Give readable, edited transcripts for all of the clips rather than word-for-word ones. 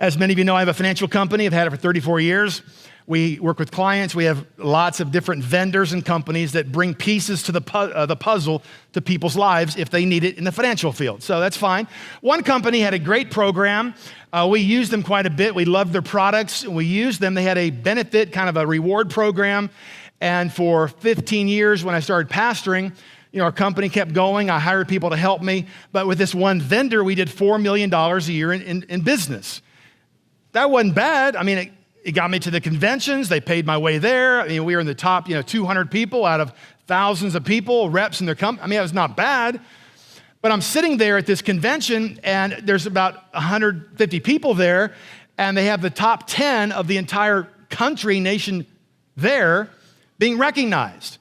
As many of you know, I have a financial company. I've had it for 34 years. We work with clients. We have lots of different vendors and companies that bring pieces to the puzzle to people's lives if they need it in the financial field. So that's fine. One company had a great program. We used them quite a bit. We loved their products. We used them. They had a benefit, kind of a reward program. And for 15 years when I started pastoring, our company kept going. I hired people to help me. But with this one vendor, we did $4 million a year in business. That wasn't bad. I mean, it got me to the conventions. They paid my way there. I mean, we were in the top, 200 people out of thousands of people, reps in their company. I mean, it was not bad. But I'm sitting there at this convention, and there's about 150 people there, and they have the top 10 of the entire country, nation there being recognized.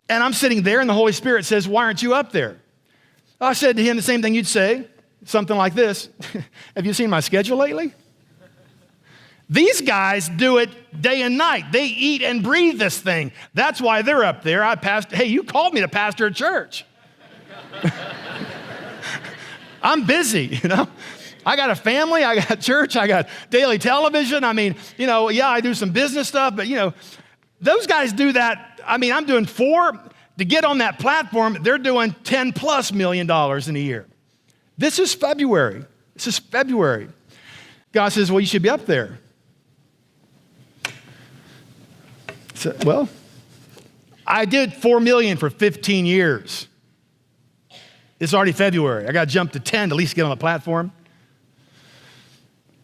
And I'm sitting there, and the Holy Spirit says, "Why aren't you up there?" I said to him the same thing you'd say, something like this. "Have you seen my schedule lately? These guys do it day and night. They eat and breathe this thing. That's why they're up there. Hey, you called me to pastor a church." I'm busy, I got a family, I got church, I got daily television. I mean, I do some business stuff, but those guys do that. I mean, I'm doing 4 to get on that platform. They're doing $10+ million in a year. This is February. God says, "Well, you should be up there." So, well, I did $4 million for 15 years. It's already February. I got to jump to 10 to at least get on the platform.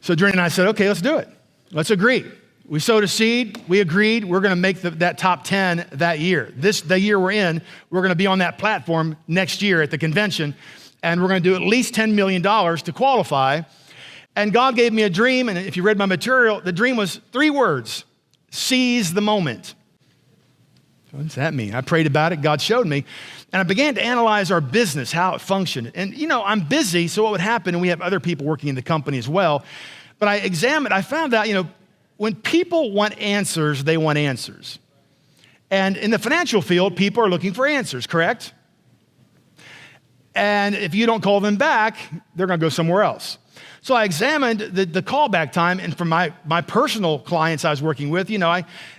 So Adrienne and I said, "Okay, let's do it. Let's agree." We sowed a seed. We agreed we're going to make that top 10 that year. The year we're in, we're going to be on that platform next year at the convention, and we're going to do at least $10 million to qualify. And God gave me a dream, and if you read my material, the dream was 3 words: seize the moment. What does that mean? I prayed about it. God showed me. And I began to analyze our business, how it functioned. And, I'm busy, so what would happen, and we have other people working in the company as well, but I found out, when people want answers, they want answers. And in the financial field, people are looking for answers, correct? And if you don't call them back, they're going to go somewhere else. So I examined the callback time, and for my personal clients I was working with,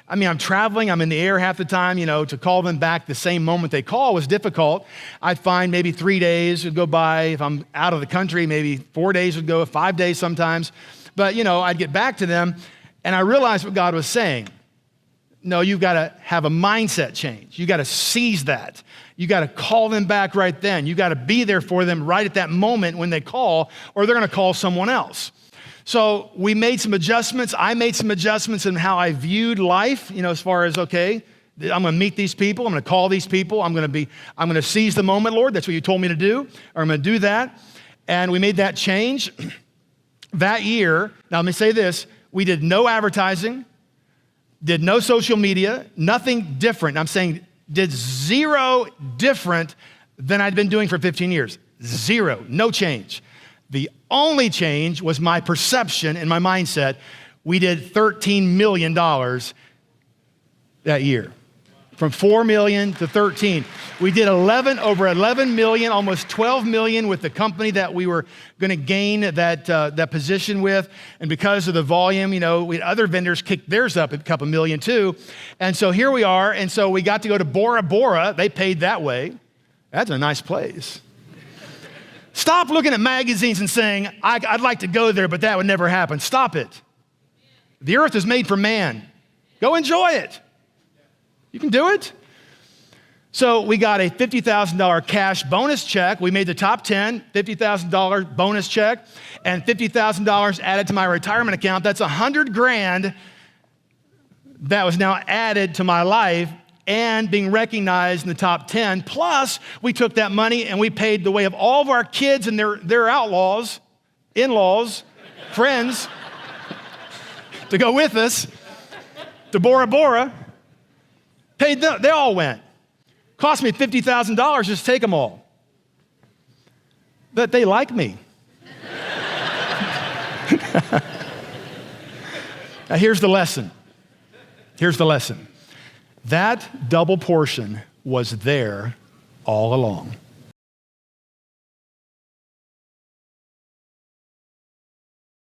I'm traveling, I'm in the air half the time, to call them back the same moment they call was difficult. I'd find maybe 3 days would go by. If I'm out of the country, maybe 4 days would go, 5 days sometimes. But, I'd get back to them, and I realized what God was saying. No, you've got to have a mindset change. You got to seize that. You got to call them back right then. You got to be there for them right at that moment when they call, or they're going to call someone else. So we made some adjustments. I made some adjustments in how I viewed life, as far as, okay, I'm going to meet these people. I'm going to call these people. I'm going to seize the moment, Lord. That's what you told me to do, or I'm going to do that. And we made that change that year. Now, let me say this. We did no advertising, did no social media, nothing different. I'm saying did zero different than I'd been doing for 15 years. Zero, no change. The only change was my perception and my mindset. We did $13 million that year. From 4 million to 13. We did over 11 million, almost 12 million with the company that we were going to gain that position with. And because of the volume, we had other vendors kick theirs up a couple million too. And so here we are. And so we got to go to Bora Bora. They paid that way. That's a nice place. Stop looking at magazines and saying, I'd like to go there, but that would never happen. Stop it. The earth is made for man. Go enjoy it. You can do it. So we got a $50,000 cash bonus check. We made the top 10, $50,000 bonus check, and $50,000 added to my retirement account. That's $100,000 that was now added to my life and being recognized in the top 10. Plus, we took that money and we paid the way of all of our kids and their outlaws, in-laws, friends, to go with us to Bora Bora. Paid them, they all went. Cost me $50,000 just to take them all. But they like me. Now here's the lesson. That double portion was there all along.